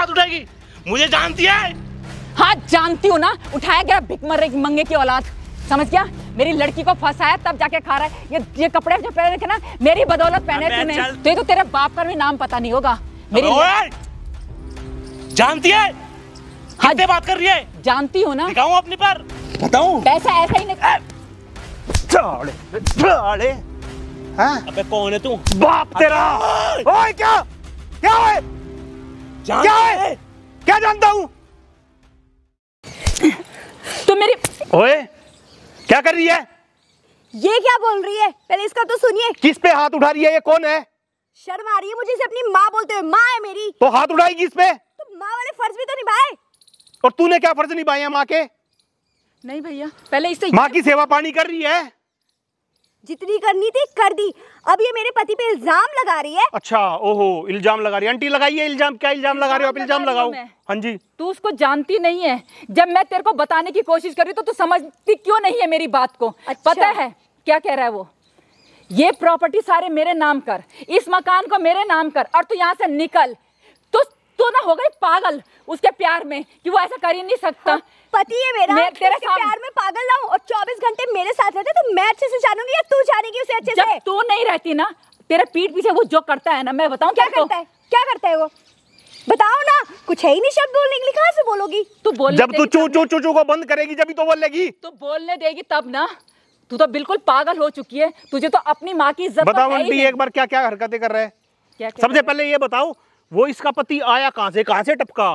हाथ उठाएगी? मुझे जानती है? हाँ जानती हूँ ना, उठाया गया भिखमंगे की मंगे की औलाद, समझ गया? मेरी लड़की को फंसाया तब जाके खा रहा है। ये कपड़े जो पहने थे ना, मेरी बदौलत पहने तूने। तो तेरे बाप का भी नाम पता नहीं होगा। मेरी जानती है? हाँ बात कर रही है? जानती हूँ ना। दिखाऊं अपनी पर? बताऊं? पैसा ऐसा ही नहीं। साले अबे कौन है तू? बाप तेरा। ओए क्या क्या है? क्या है? क्या जानता हूँ? तो मेरी ओए क्या कर रही है? ये क्या बोल रही है? पहले इसका तो सुनिए। किस पे हाथ उठा रही है? ये कौन है? शर्म आ रही है मुझे इसे अपनी माँ बोलते हुए। माँ है मेरी। तो हाथ उठाएगी इस पे? तो माँ वाले फर्ज भी तो निभाए। और तूने क्या फर्ज निभाए हैं माँ के? नहीं भैया, पहले इससे माँ की सेवा पानी कर रही है। जितनी करनी थी कर दी। अब ये मेरे पति पे इल्जाम लगा रही है। अच्छा, ओहो, इल्जाम लगा रही है। आंटी लगाइए इल्जाम। क्या इल्जाम लगा रहे हो आप? इल्जाम लगाओ। हाँ जी। तू उसको जानती नहीं है। जब मैं तेरे को बताने की कोशिश कर रही हूँ तो तू समझती क्यों नहीं है मेरी बात को? अच्छा। पता है क्या कह रहा है वो? ये प्रॉपर्टी सारे मेरे नाम कर, इस मकान को मेरे नाम कर, और तू यहाँ से निकल। तू ना हो गई पागल उसके प्यार में कि वो ऐसा कर ही नहीं सकता। हाँ, पति है मेरा। मैं तेरे प्यार में पागल ना हूँ और 24 घंटे मेरे साथ रहते तो मैं अच्छे से जानूंगी या तू जानेगी उसे अच्छे से? जब तू नहीं रहती ना, तेरे पीठ पीछे वो जो करता है ना, मैं बताऊं क्या करता है? क्या करता है वो? बताओ ना। कुछ है ही नहीं शब्द बोलने के लिए, कहाँ से बोलोगी? तू बोल। जब तू चू चू चू चू को बंद करेगी जब तो बोलेगी। तू बोलने देगी तब ना। तू तो बिल्कुल पागल हो चुकी है। तुझे तो अपनी माँ की इज्जत बताओ आंटी एक बार क्या क्या हरकतें कर रहे हैं? सबसे पहले ये बताओ, वो इसका पति आया कहाँ से टपका?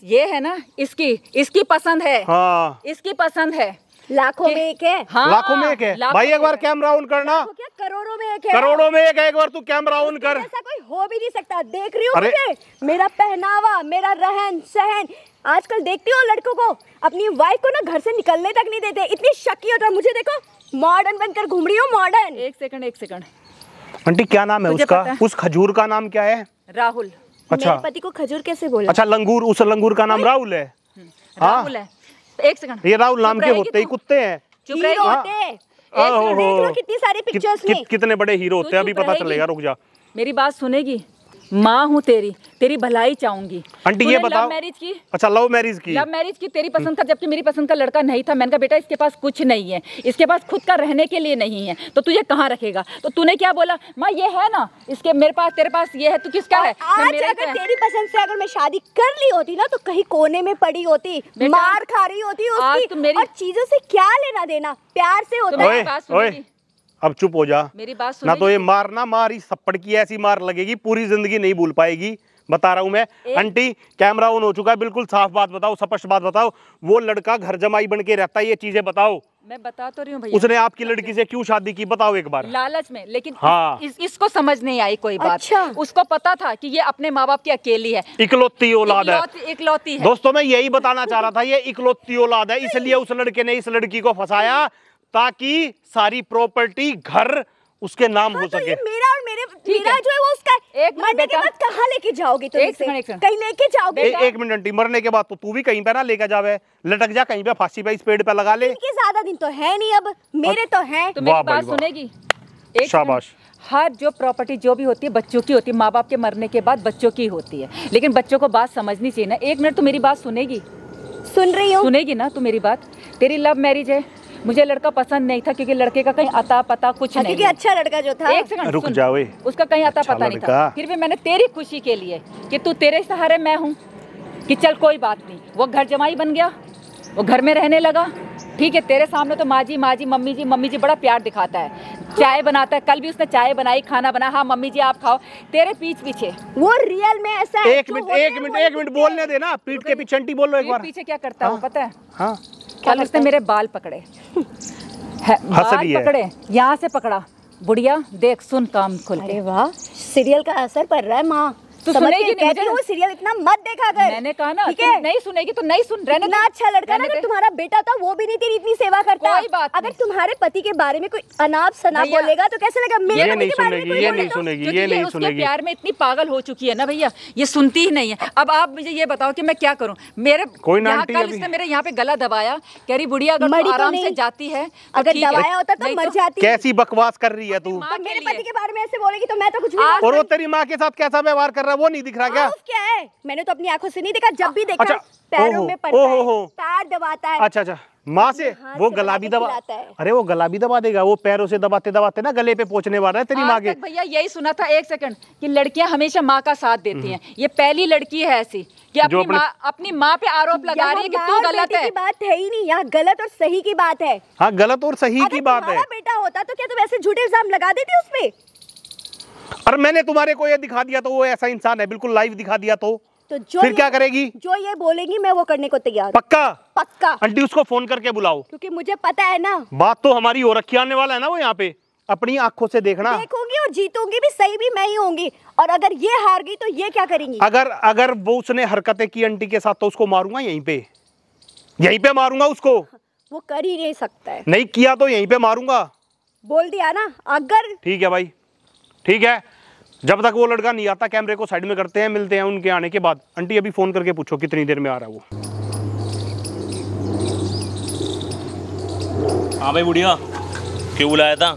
ये है ना इसकी पसंद है। हाँ, इसकी पसंद है। लाखों में एक है। हाँ, लाखों में एक है। भाई एक बार कैमरा ऑन करना। क्या करोड़ों में एक है? करोड़ों में एक है। एक बार तू कैमरा ऑन कर। ऐसा कोई हो भी नहीं सकता। देख रही हूँ मुझे, मेरा पहनावा, मेरा रहन सहन। आजकल देखती हो लड़कों को, अपनी वाइफ को ना घर से निकलने तक नहीं देते। इतनी शकी होता है। मुझे देखो, मॉडर्न बनकर घूम रही हूँ। मॉडर्न। एक सेकंड। आंटी क्या नाम है उसका? उस खजूर का नाम क्या है? राहुल। अच्छा, मेरे पति को खजूर कैसे बोला? अच्छा, लंगूर। उस लंगूर का नाम राहुल है। राहुल है। एक सेकंड। ये राहुल नाम के होते ही कुत्ते हैं। चुप रहिए। देख लो कितनी सारी पिक्चर्स में कितने बड़े हीरो होते हैं। अभी पता चलेगा, रुक जा। मेरी बात सुनेगी? माँ हूँ तेरी भलाई चाहूंगी। आंटी ये बताओ। लव मैरिज की? अच्छा, लव मैरिज की तेरी पसंद का, जबकि मेरी पसंद का लड़का नहीं था। मैंने कहा बेटा इसके पास कुछ नहीं है, इसके पास खुद का रहने के लिए नहीं है, तो तुझे कहाँ रखेगा? तो तूने क्या बोला? माँ ये है ना, इसके मेरे पास, तेरे पास ये है, तू किसका है? आज अगर तेरी पसंद से अगर मैं शादी कर ली होती ना, तो कहीं कोने में पड़ी होती, मार खा रही होती उसकी। और चीजों से क्या लेना देना? प्यार से होता है। अब चुप हो जा। मेरी बात सुन। ना तो ये मारना, मारी सप्पड़ की ऐसी मार लगेगी, पूरी जिंदगी नहीं भूल पाएगी, बता रहा हूं मैं। आंटी कैमरा ऑन हो चुका है, बिल्कुल साफ बात बताओ, स्पष्ट बात बताओ। वो लड़का घर जमाई बन के रहता है, ये चीजें बताओ। मैं बता तो रही हूँ भैया। उसने आपकी लड़की से क्यों शादी की? बताओ एक बार। लालच में। लेकिन हाँ, इसको समझ नहीं आई कोई बात। अच्छा। उसको पता था कि ये अपने माँ बाप की अकेली है, इकलौती औलाद है। इकलौती है। दोस्तों मैं यही बताना चाह रहा था, ये इकलौती औलाद है, इसलिए उस लड़के ने इस लड़की को फंसाया ताकि सारी प्रॉपर्टी, घर उसके नाम हो सके। तो मेरा और मेरा जो है वो उसका। एक मरने के बाद कहाँ लेके जाओगी तुम इसे? कहीं लेके जाओगे? एक मिनट आंटी, मरने के बाद तो तू भी कहीं पे ना लेके जावे, लटक जा कहीं पे, फांसी पे इस पेड़ पे लगा ले। इनके ज्यादा दिन तो है नहीं, अब मेरे तो हैं। तो मेरी बात सुनेगी? शाबाश। हर जो प्रॉपर्टी जो भी होती है बच्चों की होती है, माँ बाप के मरने के बाद बच्चों की होती है, लेकिन बच्चों को बात समझनी चाहिए ना। एक मिनट, तो मेरी बात सुनेगी? सुन रही हूँ। सुनेगी ना तू मेरी बात? तेरी लव मैरिज है, मुझे लड़का पसंद नहीं था क्योंकि लड़के का कहीं अता पता कुछ नहीं। क्योंकि अच्छा लड़का जो था। एक सेकंड रुक जाओ, उसका कहीं अता पता नहीं था। फिर भी मैंने तेरी खुशी के लिए कि तू तेरे सहारे मैं हूँ, कि चल कोई बात नहीं, वो घर जमाई बन गया, वो घर में रहने लगा, ठीक है। तेरे सामने तो माँ जी मम्मी जी बड़ा प्यार दिखाता है, चाय बनाता है। कल भी उसने चाय बनाई, खाना बनाया, हाँ मम्मी जी आप खाओ, तेरे पीछे। वो रियल में ऐसा है? एक मिनट बोलने देना, पीठ के पीछे आंटी बोलो एक बार। पीछे क्या करता है पता है? हाँ, कल उसने मेरे बाल पकड़े, बाल पकड़े, यहाँ से पकड़ा, बुढ़िया देख सुन काम खुल के। अरे वाह, सीरियल का असर पड़ रहा है माँ। तो सुनेगी नहीं मुझे? वो सीरियल इतना मत देखा कर। मैंने कहा ना, नहीं सुनेगी तो नहीं सुन। रहने इतना अच्छा लड़का ना, अगर तुम्हारा बेटा था वो भी नहीं तेरी इतनी सेवा करता। कोई बात अगर तुम्हारे पति के बारे में कोई अनाप शनाप बोलेगा तो कैसे लगेगा? मेरे पति के बारे में कोई बोले तो ये नहीं उसके प्यार में इतनी पागल हो चुकी है ना भैया, ये सुनती ही नहीं है। अब आप मुझे ये बताओ कि मैं क्या करूं? मेरे कल इसने मेरे यहाँ पे गला दबाया, कह रही बुढ़िया अगर तू आराम से जाती है, अगर दबाया होता तो मर जाती। कैसी बकवास कर रही है तू? मेरे पति के बारे में ऐसे बोलेगी तो मैं तो कुछ भी। और वो तेरी माँ के साथ कैसा व्यवहार कर रहा है वो नहीं दिख रहा क्या? क्या है? मैंने तो अपनी आंखों से नहीं देखा, जब भी देखा अच्छा, पैरों में पड़ता है, पैर दबाता है। अच्छा माँ से वो गला भी दबा, अरे वो गला भी दबा देगा, वो पैरों से दबाते दबाते ना गले पे पहुंचने वाला है तेरी माँ के। भैया यही सुना था, एक सेकंड, कि लड़कियां हमेशा माँ का साथ देती हैं। ये पहली लड़की है ऐसी कि अपनी माँ पे आरोप लगा रही है कि तू गलत है। बात है ही नहीं, यहाँ गलत और सही की बात है। हाँ, गलत और सही की बात है। बेटा होता तो क्या तुम ऐसे झूठे इल्जाम लगा देती उस पे? और मैंने तुम्हारे को ये दिखा दिया तो वो ऐसा इंसान है, बिल्कुल लाइव दिखा दिया तो जो फिर क्या करेगी? जो ये बोलेगी मैं वो करने को तैयार हूं। पक्का? पक्का। आंटी उसको फोन करके बुलाओ, क्योंकि मुझे पता है ना, बात तो हमारी हो रखी, आने वाला है ना वो यहाँ पे, अपनी आंखों से देखना। देखूंगी और जीतूंगी भी, सही भी मैं ही होंगी। और अगर ये हार गई तो ये क्या करेंगी? अगर वो उसने हरकतें की आंटी के साथ तो उसको मारूंगा, यहीं पे मारूंगा उसको। वो कर ही नहीं सकता है। नहीं किया तो यहीं पे मारूंगा, बोल दिया ना। अगर ठीक है भाई, ठीक है, जब तक वो लड़का नहीं आता कैमरे को साइड में करते हैं, मिलते हैं उनके आने के बाद। आंटी अभी फोन करके पूछो कितनी देर में आ रहा है वो। हाँ भाई बुढ़िया, क्यों बुलाया था?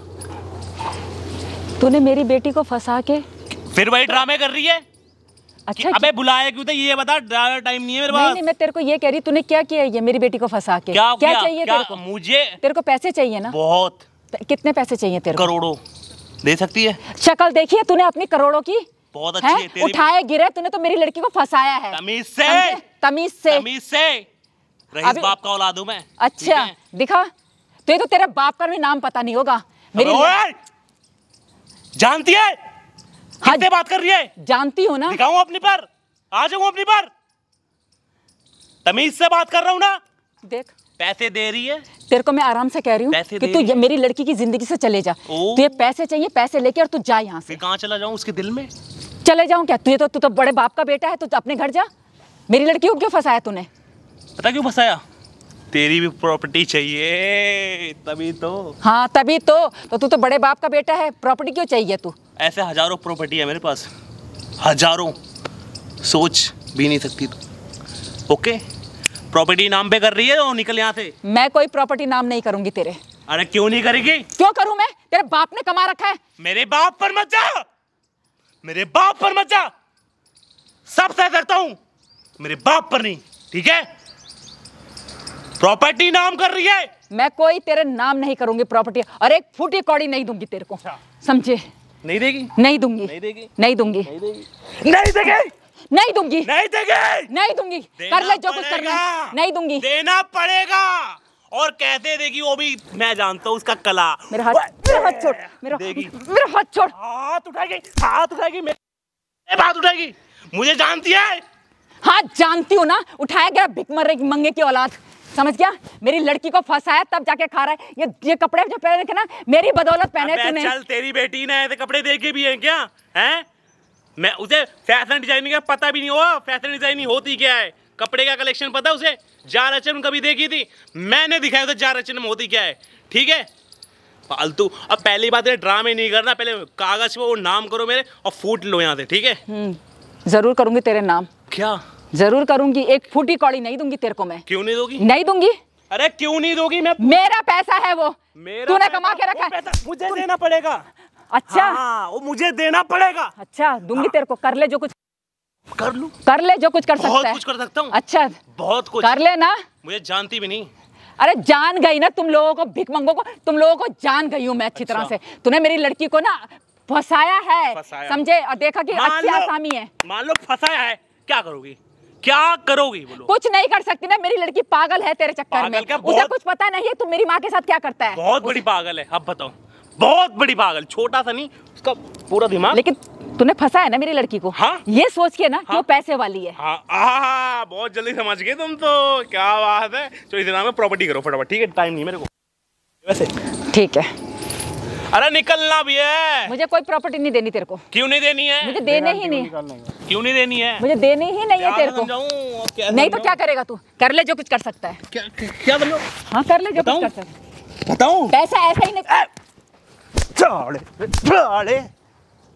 तूने मेरी बेटी को फंसा के फिर वही ड्रामे कर रही है। अच्छा, अबे बुलाया क्यों था ये बता, टाइम नहीं है मेरे पास। नहीं, मैं तेरे को ये कह रही, तूने क्या किया ये मेरी बेटी को फंसा के? क्या चाहिए तेरे को? मुझे तेरे को पैसे चाहिए ना? बहुत। कितने पैसे चाहिए तेरे को? करोड़ों दे सकती है। शक्ल देखी है तूने अपनी करोड़ों की? बहुत अच्छी है तेरी। उठाए गिरे, तूने तो मेरी लड़की को फंसाया है। तमीज से रईस बाप का औलाद हूं मैं। अच्छा दिखा, तो ये तो तेरे बाप का भी नाम पता नहीं होगा। मेरी जानती है? हाँ, किससे बात कर रही है? जानती हूँ ना। दिखाऊं अपनी पर, आ जाऊं अपनी पर, तमीज से बात कर रहा हूँ ना। देख पैसे दे रही है। तेरे को मैं आराम से कह रही हूँ कि तू मेरी लड़की की जिंदगी से चले जा। तुझे पैसे चाहिए, पैसे लेके और तू जा यहाँ से। कहाँ चला जाऊँ? उसके दिल में चले जाऊँ क्या? तू तो बड़े बाप का बेटा है, तू अपने घर जा। मेरी लड़की को क्यों फंसाया तूने? पता क्यों फंसाया? तेरी भी प्रॉपर्टी चाहिए तभी तो। हाँ तभी तो तू तो बड़े बाप का बेटा है, प्रॉपर्टी क्यों चाहिए तू? ऐसे हजारों प्रॉपर्टी है मेरे पास, हजारों, सोच भी नहीं सकती तू। ओके, प्रॉपर्टी नाम पे कर रही है और निकल यहाँ से। मैं कोई प्रॉपर्टी नाम नहीं करूंगी तेरे। अरे क्यों नहीं करेगी? क्यों करूं मैं? तेरे बाप ने कमा रखा है। मेरे बाप पर मत जा, मेरे बाप पर मत जा, सब सह सकता हूं, मेरे बाप पर नहीं, ठीक है? प्रॉपर्टी नाम कर रही है। मैं कोई तेरे नाम नहीं करूंगी प्रॉपर्टी, और एक फूटी कौड़ी नहीं दूंगी तेरे को, समझे? नहीं देगी? नहीं दूंगी, नहीं देगी, नहीं दूंगी, नहीं देगी, नहीं देगी, नहीं दूंगी, नहीं देगी, नहीं दूंगी। कर ले जो कुछ करना है, नहीं दूंगी। देना पड़ेगा, और कैसे देगी वो भी मैं जानता हूँ उसका कला। मेरा हाथ छोड़, मेरा हाथ छोड़। हाथ उठाएगी, मेरे हाथ उठाएगी, मुझे जानती है। हाँ जानती हूँ ना, उठाया गया भिखमंगे मंगे की औलाद, समझ गया? मेरी लड़की को फंसाया तब जाके खा रहा है। ये कपड़े जो पहने थे ना, मेरी बदौलत पहने तूने। चल तेरी बेटी ने ऐसे कपड़े देखे भी हैं क्या? हैं? मैं उसे फैशन डिजाइनिंग का पता भी नहीं हुआ, फैशन डिजाइनिंग होती क्या है, कपड़े का कलेक्शन पता उसे? जार रचन कभी देखी थी? मैंने दिखाया उसे जार रचन में होती क्या है, ठीक है? फालतू। अब पहली बात है, ड्रामे नहीं करना, पहले कागज पे वो नाम करो मेरे और फूट लो यहाँ से, ठीक है? जरूर करूंगी तेरे नाम। क्या? जरूर करूंगी, एक फूटी कौड़ी नहीं दूंगी तेरे को मैं। क्यों नहीं दोगी? नहीं दूंगी। अरे क्यों नहीं दोगी? मैं, मेरा पैसा है वो, तूने कमा के रखा है। मुझे देना पड़ेगा। अच्छा हाँ, वो मुझे देना पड़ेगा। अच्छा दूंगी तेरे को, कर ले जो कुछ कर लूं, कर ले जो कुछ कर सकता है। बहुत कुछ कर सकता हूँ। अच्छा बहुत कुछ कर ले ना। मुझे जानती भी नहीं। अरे जान गई ना तुम लोगों को, भिखमंगों को, तुम लोगों को जान गई हूँ मैं अच्छी तरह से। तूने मेरी लड़की को ना फंसाया है, समझे? और देखा कि अच्छी आसामी है। मान लो फंसाया है, क्या करोगी? क्या करोगी बोलो? कुछ नहीं कर सकती ना, मेरी लड़की पागल है तेरे चक्कर में। उसे कुछ पता नहीं है तुम मेरी माँ के साथ क्या करता है। बहुत बड़ी पागल है। अब बताओ, बहुत बड़ी पागल, छोटा सा नहीं, उसका पूरा दिमाग। लेकिन तूने फंसा है ना मेरी लड़की को। हाँ? ये सोच के ना कि वो पैसे वाली है। हाँ, बहुत जल्दी समझ गए तुम तो, क्या बात है। तो इस नाम में प्रॉपर्टी करो फटाफट, ठीक है? टाइम नहीं मेरे को वैसे। ठीक है। अरे निकलना भी है। मुझे कोई प्रॉपर्टी नहीं देनी तेरे को। क्यों नहीं देनी है? मुझे देने ही नहीं। क्यों नहीं देनी है? मुझे देनी ही नहीं है तेरे को। नहीं तो क्या करेगा तू? कर ले जो कुछ कर सकता है। क्या समझो? हाँ कर ले जो कुछ कर सकता है। बताऊं? पैसा ऐसा ही नहीं।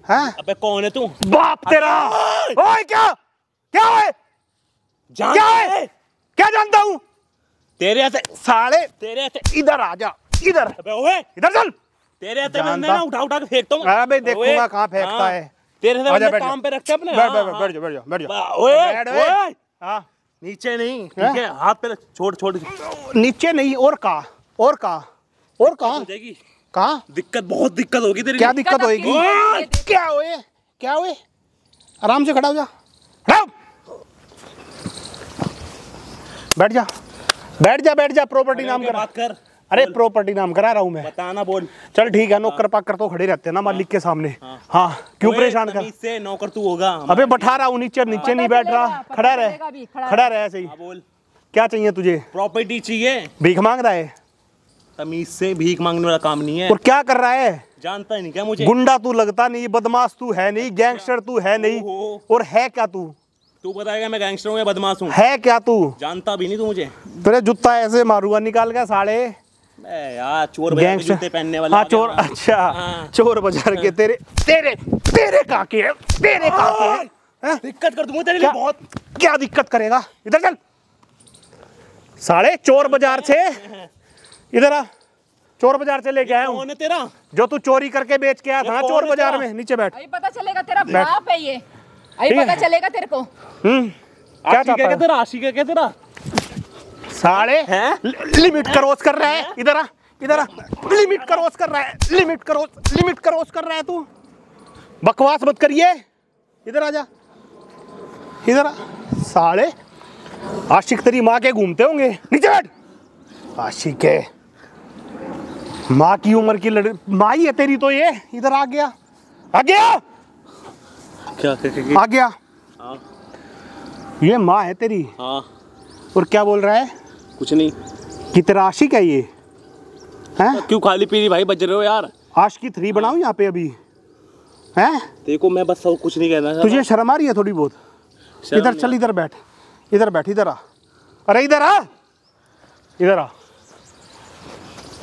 अबे कौन है तू? बाप तेरा। ओए क्या क्या है? क्या है? क्या जानता हूँ तेरे ऐसे साले? तेरे ऐसे इधर आ जा, इधर। अबे ओए इधर चल। तेरे ऐसे मैं ना उठा उठा के फेंकता हूँ। अबे देखूंगा कहाँ फेंकता है। तेरे से आजा, बंदे बैठ जा। काम पे रखते अपने। बैठ हाँ, बैठ हाँ। बैठ जा बैठ जा बैठ जा ओए बैठ, ओए। ओए हाँ नीचे नहीं, ठीक है, हाथ पे छोड़ छोड़ नीचे नहीं, और कहाँ और कहाँ और कहाँ हो जाएगी। कहाँ दिक्कत, बहुत दिक्कत होगी तेरी। क्या दिक्कत दिक्कत होएगी? होगी। क्या हुए क्या हुए? आराम से खड़ा हो जा, खड़ा हो। बैठ जा बैठ जा बैठ जा, प्रॉपर्टी नाम करा। बात कर। अरे प्रॉपर्टी नाम करा रहा हूँ मैं। बताना, बोल। चल ठीक है, नौकर पाकर तो खड़े रहते हैं ना मालिक के सामने। हाँ क्यों ओए, परेशान कर? तमीज से नौकर तू होगा। अबे बैठा रहा हूँ नीचे, नीचे नहीं बैठ रहा, पता खड़ा रह, चलेगा अभी, खड़ा खड़ा रह सही। हाँ, बोल। क्या चाहिए तुझे? प्रॉपर्टी चाहिए। भीख मांग रहा है? तमीज से भीख मांगने वाला काम नहीं है। और क्या कर रहा है? जानता ही नहीं क्या मुझे? गुंडा तू लगता नहीं, बदमाश तू है नहीं, गैंगस्टर तू है नहीं, ओहो। और है क्या तू? तू बताएगा मैं गैंगस्टर हूँ या बदमाश हूँ? है क्या तू? जानता भी नहीं तू मुझे। तेरे जूता ऐसे मारूंगा निकाल के साले। यार चोर बाजार के जूते पहनने वाला। हाँ चोर, अच्छा हाँ। चोर बाजार के तेरे तेरे तेरे काके है, तेरे काके है। हैं? दिक्कत कर दूंगा तेरे लिए क्या बहुत। क्या दिक्कत करेगा? इधर चल साले, चोर बाजार से इधर आ, चोर बाजार से लेके आया हूँ। कौन है तेरा? जो तू चोरी करके बेच के आया था ना कौन चोर है बाजार तेरा? में, नीचे बैठ। अभी पता चलेगा, तेरा बैठ। बाप है ये। अभी ठीक है। पता चलेगा तेरे को। क्या आशिक है चाहता क्या है? तेरा? आशिक है क्या तेरा? साले हैं? लिमिट क्रॉस कर रहा है, इधर आ इधर आ, लिमिट क्रॉस कर रहा है, लिमिट क्रॉस कर रहा है तू। बकवास मत करिए, इधर आ जा, इधर आ। साले आशिक तेरी माँ के घूमते होंगे, नीचे बैठ। आशिक है, माँ की उम्र की माँ ही है तेरी तो ये। इधर आ गया, आ गया, क्या? आ गया। हाँ। ये माँ है तेरी। हाँ, और क्या बोल रहा है कुछ नहीं। कि तेरा आशिक है ये? हैं? क्यों खाली पीली भाई बज रहे हो यार? आशिकी 3 बनाऊं यहाँ पे अभी? हैं? देखो मैं बस सब कुछ नहीं कहना। तुझे शर्म आ रही है थोड़ी बहुत? शर्म इधर नहीं चल, इधर बैठ, इधर बैठ, इधर आ। अरे इधर आ, इधर आ।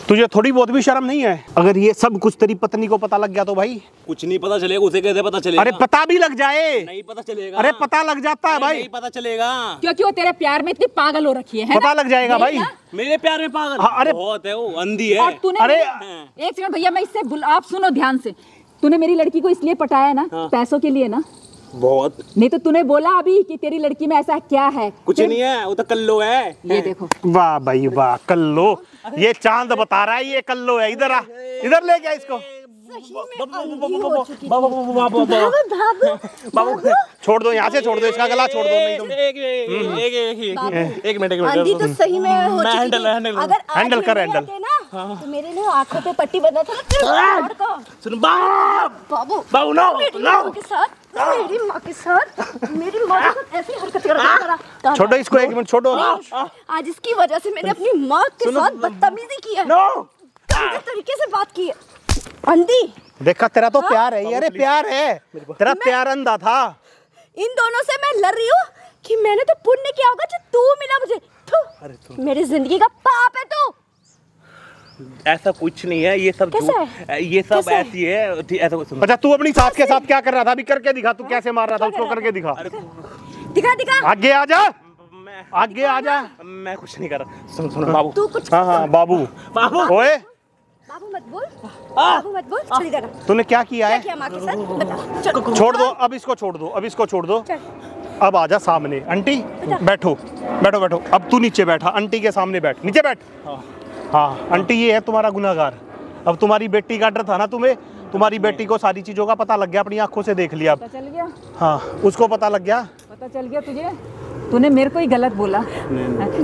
तुझे थोड़ी बहुत भी शर्म नहीं है? अगर ये सब कुछ तेरी पत्नी को पता लग गया तो भाई? कुछ नहीं पता चलेगा। उसे कैसे पता चलेगा? अरे पता भी लग जाए। नहीं पता चलेगा। अरे पता लग जाता है भाई, नहीं पता चलेगा। क्योंकि वो तेरे प्यार में इतनी पागल हो रखी है पता ना? लग जाएगा नहीं भाई। ना? मेरे प्यार में पागल। हाँ, अरे- बहुत है वो, अंधी है। और तूने अरे- एक सेकंड भैया, मैं इससे आप सुनो ध्यान से। तूने मेरी लड़की को इसलिए पटाया ना, हाँ। पैसों के लिए ना? बहुत। नहीं तो तूने बोला अभी कि तेरी लड़की में ऐसा क्या है? कुछ नहीं है, वो तो कल्लो है। ये देखो, वाह भाई वाह, कल्लो। ये चांद बता रहा है ये कल्लो है। इधर आ, इधर ले गया इसको। बाबू छोड़ दो, यहाँ से छोड़ दो, इसका गला छोड़ दो। नहीं तुम एक मिनट आंधी तो सही में हो मैं चुकी हैंडल- थी। हैंडल- अगर आज हैंडल कर, हिलने हैंडल। लगे ना, तो मेरे लिए आंखों पे पट्टी बंधा था ना तेरे को। सुन बाप बाबू बाबू नो मेरी नो माँ के साथ, मेरी माँ के साथ, मेरी माँ के साथ ऐसी हरकत कर छोड़ो इसको, 1 मिनट छोड़ो। आज इसकी वजह से मैंने अपनी माँ के साथ बदतमीजी की है, नो। गंदे तरीके से बात की है। अंधी, देखा, तेरा तो प्यार है, अरे प्यार है तेरा, प्यार अंधा था। इन दोनों से मैं लड़ रही हूँ कि मैंने तो पुण्य किया होगा जो तू मिला मुझे। थू, मेरी जिंदगी का पाप है तू। ऐसा कुछ नहीं है, ये सब कैसा झूठ- ये सब कैसा है? ऐसी है। ऐसा सुनो। अच्छा तू अपनी सास के साथ क्या कर रहा था? अभी करके दिखा, तू कैसे मार रहा था उसको, करके दिखा। दिखा दिखा, आगे आ जा, मैं आगे आ जा। मैं कुछ नहीं कर रहा। सुनो सुनो बाबू। तू कुछ हाँ हाँ बाबू, बाबू ओए बाबू मत बोल, बाबू मत बोल, चल इधर आ। तूने क्या किया क्या है? किया माँ के साथ बता, चल छोड़ दो, अब इसको छोड़ दो, अब इसको छोड़ दो। चल। अब आ जा सामने। आंटी बैठो बैठो बैठो, अब तू नीचे बैठा, आंटी के सामने बैठ, नीचे बैठ। हाँ आंटी, ये है तुम्हारा गुनाहगार। अब तुम्हारी बेटी का डर था ना तुम्हें, तुम्हारी बेटी को सारी चीजों का पता लग गया, अपनी आंखों से देख लिया। पता चल गया? हाँ उसको पता लग गया। पता चल गया तुझे? तूने मेरे को ही गलत बोला,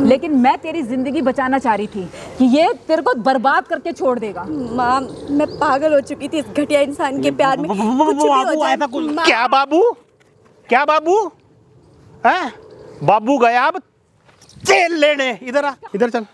लेकिन मैं तेरी जिंदगी बचाना चाह रही थी कि ये तेरे को बर्बाद करके छोड़ देगा। माँ, मैं पागल हो चुकी थी इस घटिया इंसान के प्यार में। कुछ भी हो जाए, माँ। क्या बाबू, क्या बाबू हैं? बाबू गया अब तेल लेने। इधर आ, इधर चल।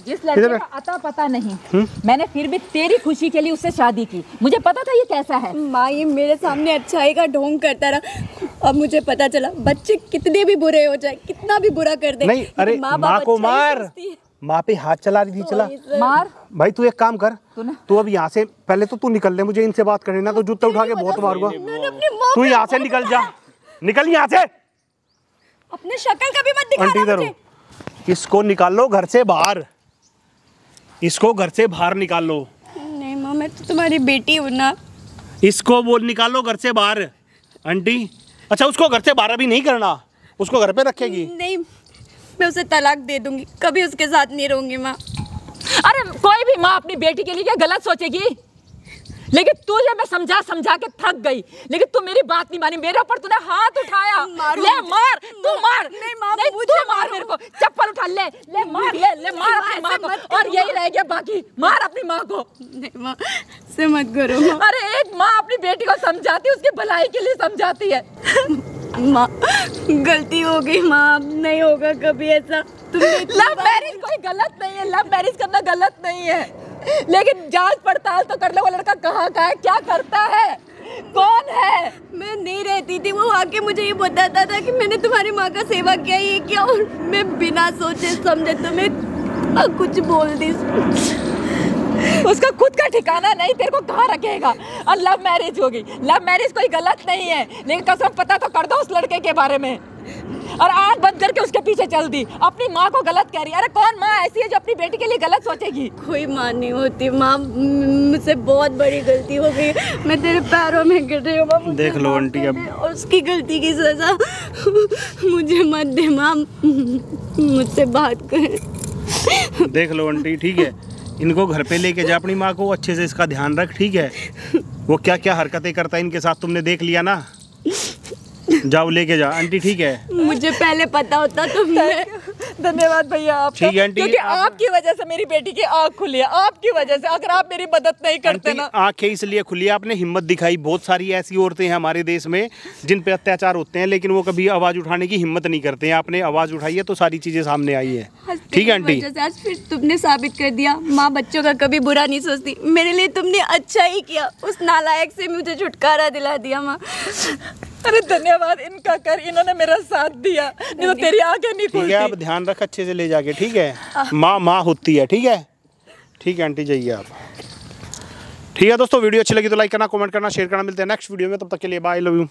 जिस लड़के इधर का अता पता नहीं, मैंने फिर भी तेरी खुशी के लिए उससे शादी की। मुझे पता था ये कैसा है। माँ, ये मेरे सामने अच्छाई का ढोंग करता रहा। अब मुझे पता चला बच्चे कितने भी बुरे हो जाए, कितना भी बुरा कर दे, नहीं, अरे माँ माँ को अच्छाई मार, सोचती है। माँ पे हाथ चला रही थी। चला मार। भाई, तू एक काम कर, तूने? तू अब यहाँ से पहले तो तू निकल ले, मुझे इनसे बात करनी ना, तो जूते उठा के बहुत मारूंगा। मैंने अपनी माँ तू पे यहाँ से बहुत निकल जा, मारा। निकल यहाँ से। अपने शक्ल का भी मत आंटी दिखाना इधर मुझे। हो, इसको निकाल लो घर से बाहर, इसको घर से बाहर निकाल लो। नहीं माँ, मैं तो तुम्हारी बेटी हूँ ना। इसको बोल निकालो घर से बाहर। आंटी अच्छा उसको घर से बाहर भी नहीं करना, उसको घर पे रखेगी? नहीं, मैं उसे तलाक दे दूंगी, कभी उसके साथ नहीं रहूंगी माँ। अरे कोई भी माँ अपनी बेटी के लिए क्या गलत सोचेगी, लेकिन तुझे मैं समझा समझा के थक गई, लेकिन तू मेरी बात नहीं मानी, मेरे ऊपर तूने हाथ उठाया। ले मार, तू मार। नहीं माँ, नहीं तू मार मेरे को, चप्पल उठा ले मार, ले मार अपनी माँ को, और यही रह गया बाकी, मार अपनी माँ को। नहीं माँ, से मत करो माँ। अरे एक माँ अपनी बेटी को समझाती है, उसकी भलाई के लिए समझाती है। माँ गलती हो गई माँ, अब नहीं होगा कभी ऐसा। लव मैरिज कोई गलत नहीं है, लव मैरिज करना गलत नहीं है, लेकिन जांच पड़ताल तो कर लो वो लड़का कहाँ का है, क्या करता है, कौन है। मैं नहीं रहती थी, वो आके मुझे ये बताता था कि मैंने तुम्हारी माँ का सेवा किया, ये किया, और मैं बिना सोचे समझे तुम्हें कुछ बोल दी। उसका खुद का ठिकाना नहीं, तेरे को कहाँ रखेगा। और लव मैरिज होगी, लव मैरिज कोई गलत नहीं है, लेकिन कसम पता तो कर दो उस लड़के के बारे में। और आंख बंद करके उसके पीछे चल दी, अपनी माँ को गलत कह रही है। अरे कौन माँ ऐसी है जो अपनी बेटी के लिए गलत सोचेगी? कोई माँ नहीं होती माँ, मुझसे बहुत बड़ी गलती हो गई, मैं तेरे पैरों में गिर रही हूँ माँ। देख लो आंटी, अब उसकी गलती की सजा मुझे मत दे माँ, मुझसे बात कर। देख लो आंटी, ठीक है, इनको घर पे लेके जा अपनी माँ को, अच्छे से इसका ध्यान रख, ठीक है। वो क्या क्या हरकतें करता है इनके साथ तुमने देख लिया ना, जाओ लेके जा आंटी, ठीक है। मुझे पहले पता होता तो मैं। धन्यवाद भैया आपका, ठीक है आंटी, क्योंकि आपकी वजह से मेरी बेटी की आँख खुली है, आपकी वजह से। अगर आप मेरी मदद नहीं करते ना। आंखें इसलिए खुली, आपने हिम्मत दिखाई। बहुत सारी ऐसी औरतें हैं हमारे देश में जिन पे अत्याचार होते हैं, लेकिन वो कभी आवाज उठाने की हिम्मत नहीं करते हैं। आपने आवाज उठाई है तो सारी चीजें सामने आई है, ठीक है आंटी। आज फिर तुमने साबित कर दिया, माँ बच्चों का कभी बुरा नहीं सोचती। मेरे लिए तुमने अच्छा ही किया, उस नालायक से मुझे छुटकारा दिला दिया माँ। अरे धन्यवाद इनका कर, इन्होंने मेरा साथ दिया, नहीं तो तेरी आंखें नहीं खुलती। ठीक है, आप ध्यान रख अच्छे से ले जाके, ठीक है। माँ होती है, ठीक है, ठीक है आंटी, जाइए आप। ठीक है दोस्तों, वीडियो अच्छी लगी तो लाइक करना, कमेंट करना, शेयर करना। मिलते हैं नेक्स्ट वीडियो में, तब तक के लिए बाय, लव यू।